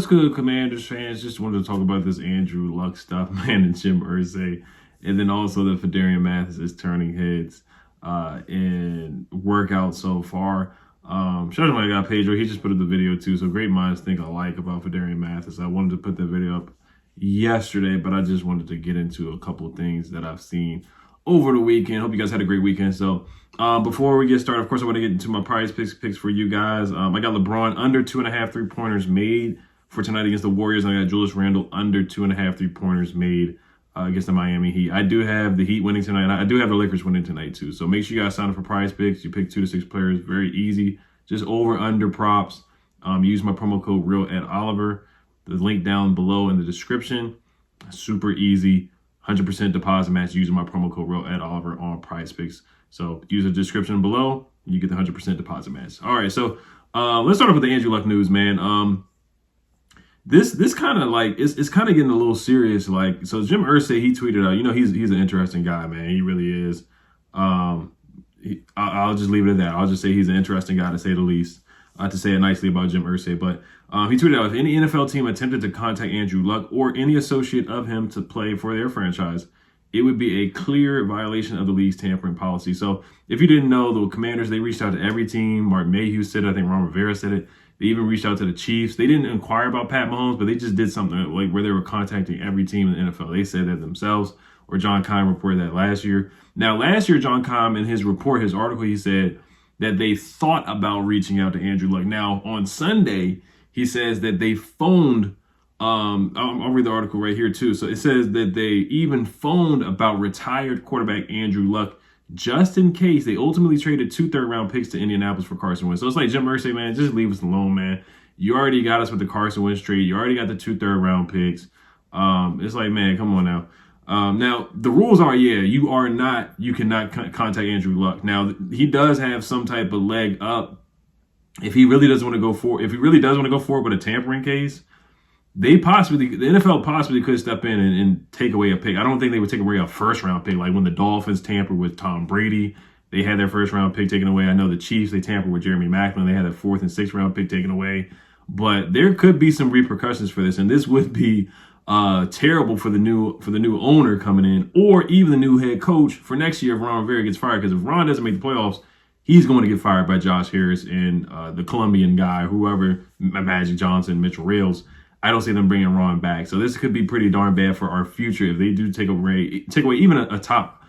what's good, Commanders fans? Just wanted to talk about this Andrew Luck stuff, man, and Jim Irsay. And then also the Phidarian Mathis is turning heads in workout so far. Shout out to my guy Pedro. He just put up the video too. So great minds think alike about Phidarian Mathis. I wanted to put that video up yesterday, but I just wanted to get into a couple of things that I've seen over the weekend. Hope you guys had a great weekend. So before we get started, of course, I want to get into my prize picks for you guys. I got LeBron under 2.5 3-pointers made for tonight against the Warriors. And I got Julius Randle under 2.5 3-pointers made against the Miami Heat. I do have the Heat winning tonight. I do have the Lakers winning tonight too. So make sure you guys sign up for prize picks. You pick 2 to 6 players. Very easy. Just over under props. Use my promo code REALEDOliver. The link down below in the description. Super easy. 100% deposit match using my promo code REALEDOliver on prize picks. So use the description below. You get the 100% deposit match. All right. So let's start off with the Andrew Luck news, man. This kind of like it's kind of getting a little serious. Like, so Jim Irsay, he tweeted out, he's an interesting guy, man. He really is. I'll just leave it at that. I'll just say he's an interesting guy, to say the least, to say it nicely about Jim Irsay. But he tweeted out, if any NFL team attempted to contact Andrew Luck or any associate of him to play for their franchise, it would be a clear violation of the league's tampering policy. So if you didn't know, the Commanders, they reached out to every team. Mark Mayhew said it. I think Ron Rivera said it. They even reached out to the Chiefs. They didn't inquire about Pat Mahomes, but they just did something like where they were contacting every team in the NFL. They said that themselves, or John Keim reported that last year. Now, last year, John Keim, in his report, his article, he said that they thought about reaching out to Andrew Luck. Now, on Sunday, he says that they phoned, I'll read the article right here too. So it says that they even phoned about retired quarterback Andrew Luck just in case. They ultimately traded 2 third-round picks to Indianapolis for Carson Wentz. So it's like, Jim Irsay, man, just leave us alone, man. You already got us with the Carson Wentz trade. You already got the 2 third-round picks. It's like, man, come on now. Now, the rules are, you cannot contact Andrew Luck. Now, he does have some type of leg up. If he really does want to go forward with a tampering case, the NFL possibly could step in and take away a pick. I don't think they would take away a first-round pick, like when the Dolphins tampered with Tom Brady. They had their first-round pick taken away. I know the Chiefs, they tampered with Jeremy Maclin. They had their 4th and 6th round pick taken away. But there could be some repercussions for this, and this would be terrible for the new owner coming in, or even the new head coach for next year if Ron Rivera gets fired. Because if Ron doesn't make the playoffs, he's going to get fired by Josh Harris and the Colombian guy, whoever, Magic Johnson, Mitchell Rales. I don't see them bringing Ron back. So this could be pretty darn bad for our future if they do take away even a top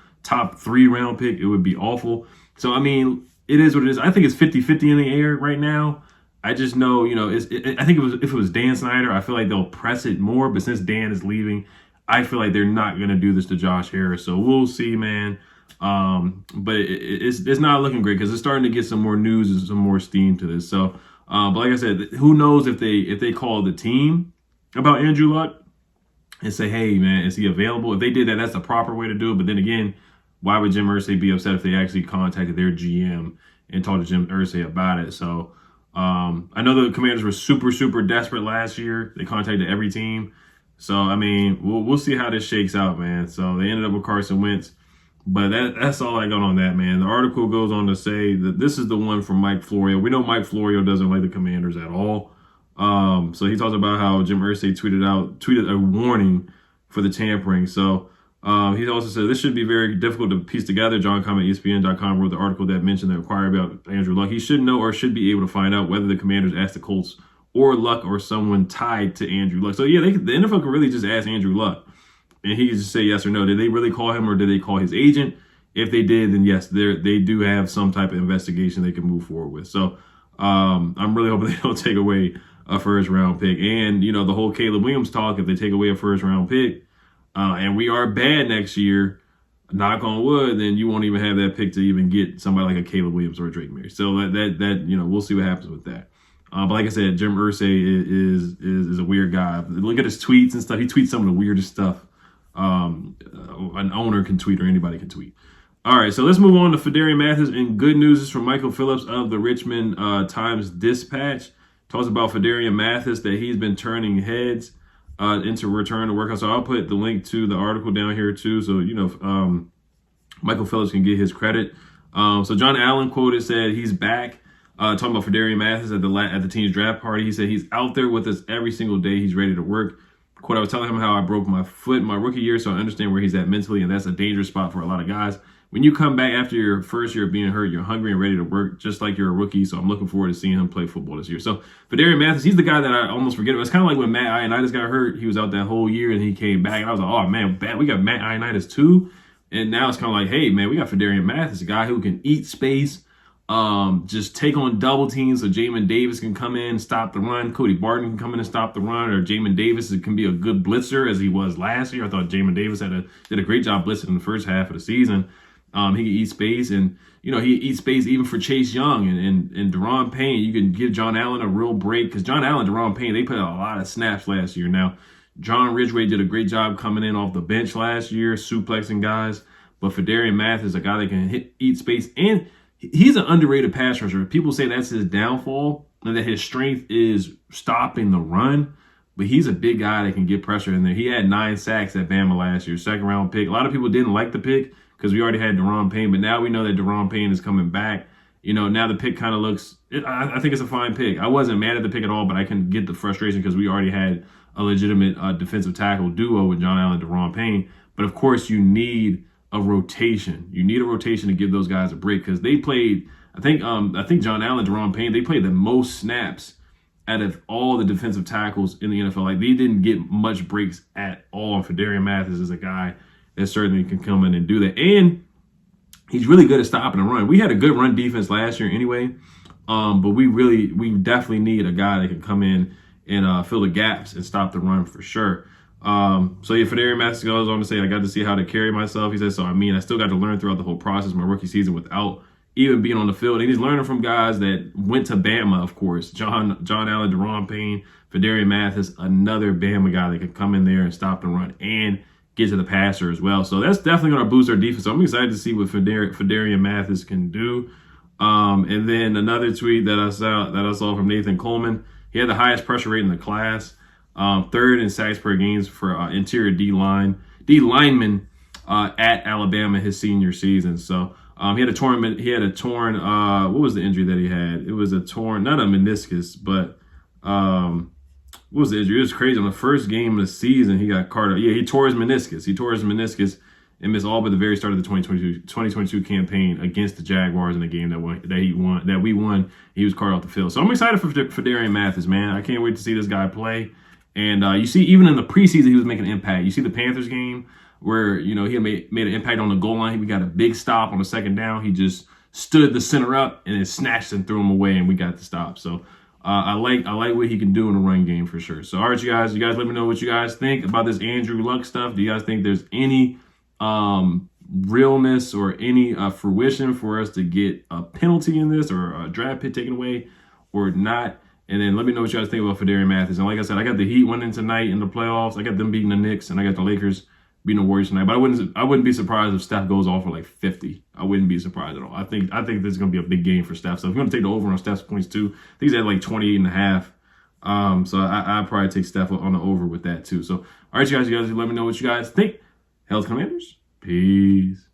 3 round pick. It would be awful. So, I mean, it is what it is. I think it's 50-50 in the air right now. I just know, I think if it was Dan Snyder, I feel like they'll press it more. But since Dan is leaving, I feel like they're not going to do this to Josh Harris. So we'll see, man. But it's not looking great because it's starting to get some more news and some more steam to this. So, but like I said, who knows if they call the team about Andrew Luck and say, hey, man, is he available? If they did that, that's the proper way to do it. But then again, why would Jim Irsay be upset if they actually contacted their GM and talked to Jim Irsay about it? So I know the Commanders were super, super desperate last year. They contacted every team. So, I mean, we'll see how this shakes out, man. So they ended up with Carson Wentz. But that's all I got on that, man. The article goes on to say that this is the one from Mike Florio. We know Mike Florio doesn't like the Commanders at all. So he talks about how Jim Irsay tweeted a warning for the tampering. So he also said this should be very difficult to piece together. John Keim at ESPN.com wrote the article that mentioned the inquiry about Andrew Luck. He should know or should be able to find out whether the Commanders asked the Colts or Luck or someone tied to Andrew Luck. So, the NFL could really just ask Andrew Luck. And he could just say yes or no. Did they really call him or did they call his agent? If they did, then yes, they do have some type of investigation they can move forward with. So I'm really hoping they don't take away a first-round pick. And, the whole Caleb Williams talk, if they take away a first-round pick and we are bad next year, knock on wood, then you won't even have that pick to even get somebody like a Caleb Williams or a Drake May. So that we'll see what happens with that. But like I said, Jim Irsay is a weird guy. Look at his tweets and stuff. He tweets some of the weirdest stuff an owner can tweet or anybody can tweet. All right, so let's move on to Phidarian Mathis. And good news is from Michael Phillips of the Richmond Times-Dispatch. Talks about Phidarian Mathis, that he's been turning heads into return to workout. So I'll put the link to the article down here too, so Michael Phillips can get his credit. So John Allen quoted said he's back. Talking about Phidarian Mathis at the team's draft party, he said he's out there with us every single day. He's ready to work. Quote, I was telling him how I broke my foot my rookie year, so I understand where he's at mentally, and that's a dangerous spot for a lot of guys. When you come back after your first year of being hurt, you're hungry and ready to work, just like you're a rookie. So I'm looking forward to seeing him play football this year. So Phidarian Mathis, he's the guy that I almost forget about. It's kind of like when Matt Ioannidis got hurt. He was out that whole year, and he came back, and I was like, oh, man, we got Matt Ioannidis too. And now it's kind of like, hey, man, we got Phidarian Mathis, a guy who can eat space, just take on double teams so Jamin Davis can come in and stop the run. Cody Barton can come in and stop the run, or Jamin Davis can be a good blitzer as he was last year. I thought Jamin Davis did a great job blitzing in the first half of the season. He can eat space, and he eats space even for Chase Young and Deron Payne. You can give John Allen a real break because John Allen and Deron Payne, they played a lot of snaps last year. Now, John Ridgeway did a great job coming in off the bench last year, suplexing guys. But Phidarian Mathis is a guy that can eat space, and he's an underrated pass rusher. People say that's his downfall and that his strength is stopping the run. But he's a big guy that can get pressure in there. He had 9 sacks at Bama last year, second-round pick. A lot of people didn't like the pick because we already had Deron Payne, but now we know that Deron Payne is coming back. Now the pick kind of looks I think it's a fine pick. I wasn't mad at the pick at all, but I can get the frustration because we already had a legitimate defensive tackle duo with John Allen and Deron Payne. But, of course, you need a rotation. You need a rotation to give those guys a break because they played, I think John Allen, Deron Payne, they played the most snaps out of all the defensive tackles in the NFL. Like, they didn't get much breaks at all. And Phidarian Mathis is a guy that certainly can come in and do that. And he's really good at stopping the run. We had a good run defense last year anyway, but we definitely need a guy that can come in and fill the gaps and stop the run for sure. Phidarian Mathis goes on to say, I got to see how to carry myself. He says, I still got to learn throughout the whole process, my rookie season, without even being on the field. And he's learning from guys that went to Bama, of course. John Allen, Deron Payne, Phidarian Mathis, another Bama guy that can come in there and stop the run and get to the passer as well. So that's definitely going to boost our defense. So I'm excited to see what Phidarian Mathis can do. And then another tweet that I saw from Nathan Coleman. He had the highest pressure rate in the class. 3rd in sacks per games for interior D lineman at Alabama his senior season. So he had a torn. What was the injury that he had? It was a torn, not a meniscus, but what was the injury? It was crazy. On the first game of the season, he got carted. Yeah, he tore his meniscus and missed all but the very start of the 2022 campaign against the Jaguars in the game that we won. He was carted off the field. So I'm excited for Phidarian Mathis, man. I can't wait to see this guy play. And you see, even in the preseason, he was making an impact. You see the Panthers game where, he made an impact on the goal line. We got a big stop on the second down. He just stood the center up and then snatched and threw him away, and we got the stop. So I like what he can do in the run game for sure. So, all right, you guys let me know what you guys think about this Andrew Luck stuff. Do you guys think there's any realness or any fruition for us to get a penalty in this or a draft pick taken away or not? And then let me know what you guys think about Phidarian Mathis. And like I said, I got the Heat winning tonight in the playoffs. I got them beating the Knicks, and I got the Lakers beating the Warriors tonight. But I wouldn't be surprised if Steph goes off for like 50. I wouldn't be surprised at all. I think this is going to be a big game for Steph. So if you're going to take the over on Steph's points too, I think he's at like 28.5. So I'd probably take Steph on the over with that too. So all right, you guys let me know what you guys think. Hell's Commanders. Peace.